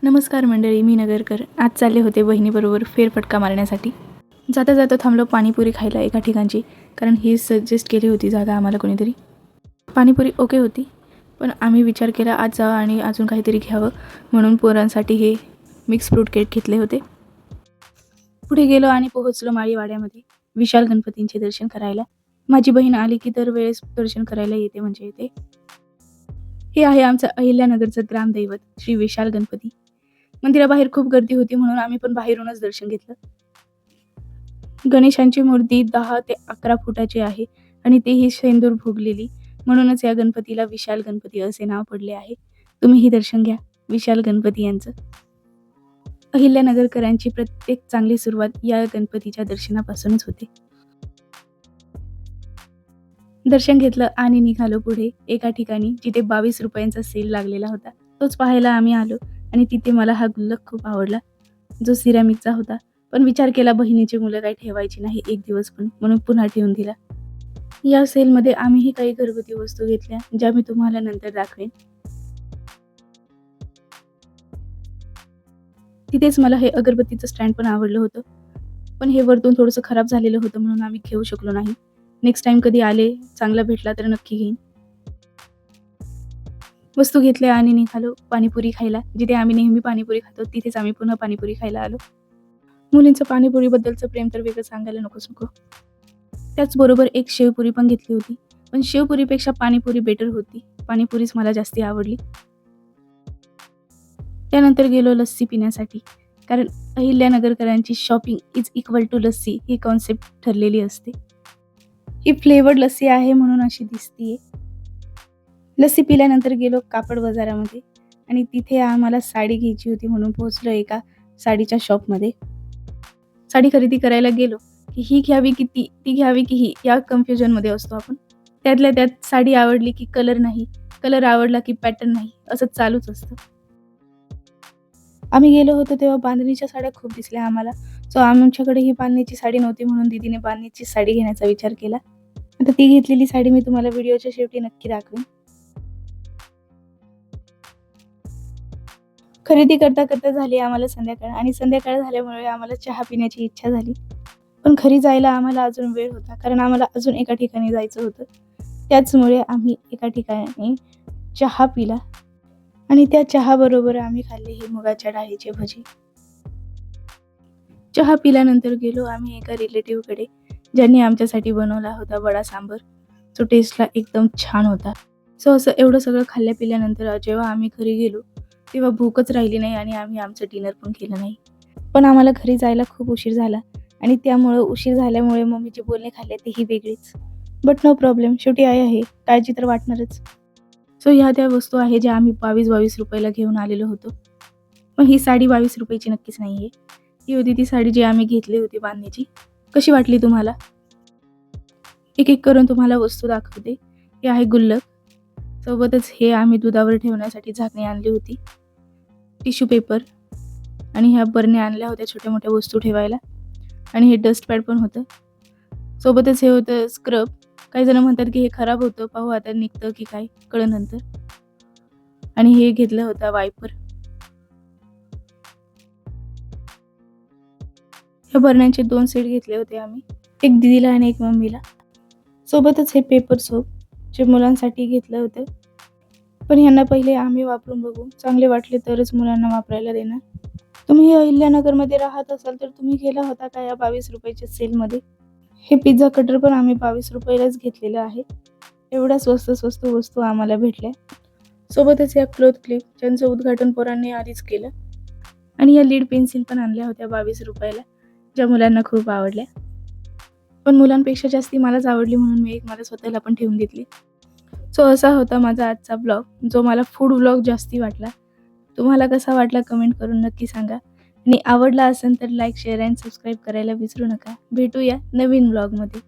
नमस्कार मंडळी, मी नगरकर. आज चालले होते बहिणीबरोबर फेरफटका मारण्यासाठी. जाता जाता थांबलो पाणीपुरी खायला एका ठिकाणची, कारण ही सजेस्ट केली होती जागा आम्हाला कोणीतरी. पाणीपुरी ओके होती, पण आम्ही विचार केला आज जावं आणि अजून काहीतरी घ्यावं, म्हणून पोरांसाठी हे मिक्स फ्रूट केक घेतले होते. पुढे गेलो आणि पोहोचलो माळीवाड्यामध्ये विशाल गणपतींचे दर्शन करायला. माझी बहीण आली की दरवेळेस दर्शन करायला येते म्हणजे येते. हे आहे आमचं अहिल्यानगरचं ग्रामदैवत श्री विशाल गणपती. मंदिराबाहेर खूप गर्दी होती म्हणून आम्ही पण बाहेरूनच दर्शन घेतलं. गणेशांची मूर्ती 10 ते 11 फुटाची आहे आणि तेही शेंदूर भोगलेली, म्हणूनच या गणपतीला विशाल गणपती असे नाव पडले आहे. तुम्हीही दर्शन घ्या विशाल गणपती यांचं. अहिल्यानगरकरांची प्रत्येक चांगली सुरुवात या गणपतीच्या दर्शनापासूनच होते. दर्शन घेतलं आणि निघालो पुढे एका ठिकाणी जिथे 22 रुपयांचा सेल लागलेला होता. तोच पाहायला आम्ही आलो आणि तिथे मला हा गुल्लक खूप आवडला, जो सिरॅमिकचा होता. पण विचार केला बहिणीची मुलं काही ठेवायची नाही एक दिवस पण, म्हणून पुन्हा ठेवून दिला. या सेलमध्ये आम्हीही काही घरगुती वस्तू घेतल्या, ज्या मी तुम्हाला नंतर दाखवेन. तिथेच मला हे अगरबत्तीचं स्टँड पण आवडलं होतं, पण हे वरतून थोडंसं खराब झालेलं होतं म्हणून आम्ही घेऊ शकलो नाही. नेक्स्ट टाइम कधी आले चांगला भेटला तर नक्की घेईन. वस्तू घेतल्या आणि निघालो पाणीपुरी खायला. जिथे आम्ही नेहमी पाणीपुरी खातो तिथेच आम्ही पुन्हा पाणीपुरी खायला आलो. मुलींचं पाणीपुरीबद्दलचं प्रेम तर वेगळं सांगायला नकोच नको. त्याचबरोबर एक शेवपुरी पण घेतली होती, पण शेवपुरीपेक्षा पाणीपुरी बेटर होती. पाणीपुरीच मला जास्ती आवडली. त्यानंतर गेलो लस्सी पिण्यासाठी, कारण अहिल्यानगरकरांची shopping is equal to lassi ही कॉन्सेप्ट ठरलेली असते. ही फ्लेवर्ड लस्सी आहे म्हणून अशी दिसतीये. लस्सी पिल्यानंतर गेलो कापड बाजारामध्ये आणि तिथे आम्हाला साडी घ्यायची होती म्हणून पोहोचलो एका साडीच्या शॉपमध्ये. साडी खरेदी करायला गेलो की ही घ्यावी की ती घ्यावी की ही, या कन्फ्युजनमध्ये असतो आपण. त्यातल्या त्यात साडी आवडली की कलर नाही, कलर आवडला की पॅटर्न नाही, असं चालूच असतं. आम्ही गेलो होतो तेव्हा बांधणीच्या साड्या खूप दिसल्या आम्हाला. सो आमच्याकडे ही बांधणीची साडी नव्हती म्हणून दीदीने बांधणीची साडी घेण्याचा विचार केला. आता ती घेतलेली साडी मी तुम्हाला व्हिडिओच्या शेवटी नक्की दाखवेन. खरेदी करता करता झाली आम्हाला संध्याकाळ आणि संध्याकाळ झाल्यामुळे आम्हाला चहा पिण्याची इच्छा झाली. पण घरी जायला आम्हाला अजून वेळ होता, कारण आम्हाला अजून एका ठिकाणी जायचं होतं. त्याचमुळे आम्ही एका ठिकाणी चहा पिला आणि त्या चहाबरोबर आम्ही खाल्ले हे मुगाच्या डाळीचे भजी. चहा पिल्यानंतर गेलो आम्ही एका रिलेटिव्हकडे, ज्यांनी आमच्यासाठी बनवला होता वडा सांबर, जो टेस्टला एकदम छान होता. सो असं एवढं सगळं खाल्ल्या पिल्यानंतर जेव्हा आम्ही घरी गेलो तेव्हा भूकच राहिली नाही आणि आम्ही आमचं डिनर पण केलं नाही. पण आम्हाला घरी जायला खूप उशीर झाला आणि त्यामुळं उशीर झाल्यामुळे मम्मीचे बोलणे खाल्ले तेही वेगळेच. बट नो प्रॉब्लेम, शेवटी आहे काळजी तर वाटणारच. सो ह्या त्या वस्तू आहे ज्या आम्ही 22 रुपयाला घेऊन आलेलो होतो. पण ही साडी 22 रुपयाची नक्कीच नाही आहे. ही होती ती साडी जी आम्ही घेतली होती बांधणीची. कशी वाटली तुम्हाला? एक एक करून तुम्हाला वस्तू दाखवते. हे आहे गुल्लक, सोबतच हे आम्ही दुधावर ठेवण्यासाठी झाकणी आणली होती, टिश्यू पेपर आणि ह्या बरण्या आणल्या होत्या छोट्या मोठ्या वस्तू ठेवायला, आणि हे डस्टपॅड पण होतं. सोबतच हे होतं स्क्रब. काही जण म्हणतात की हे खराब होतं, पाहू आता निघतं की काय कळलं नंतर. आणि हे घेतलं होतं वायपर. ह्या बरण्यांचे 2 सेट घेतले होते आम्ही, एक दीदीला आणि एक मम्मीला. सोबतच हे पेपर सोप जे मुलांसाठी घेतलं होतं, पण ह्यांना पहिले आम्ही वापरून बघू, चांगले वाटले तरच मुलांना वापरायला देणार. तुम्ही अहिल्यानगरमध्ये राहत असाल तर तुम्ही गेला होता का या 22 रुपयाच्या सेलमध्ये? हे पिझ्झा कटर पण आम्ही 22 रुपयालाच घेतलेलं आहे. एवढ्या स्वस्त वस्तू आम्हाला भेटल्या. सोबतच या क्लॉथ क्लिप ज्यांचं उद्घाटन पोरांनी आधीच केलं, आणि या लीड पेन्सिल पण आणल्या होत्या 22 रुपयाला, ज्या मुलांना खूप आवडल्या. पण मुलांपेक्षा जास्ती मलाच आवडली म्हणून मी एक मला स्वतःला पण ठेवून घेतली. सो असा होता माझा आजचा ब्लॉग, जो मला फूड ब्लॉग जास्ती वाटला. तुम्हाला कसा वाटला कमेंट करून नक्की सांगा, आणि आवडला असेल तर लाईक, शेअर अँड सबस्क्राईब करायला विसरू नका. भेटूया नवीन ब्लॉगमध्ये.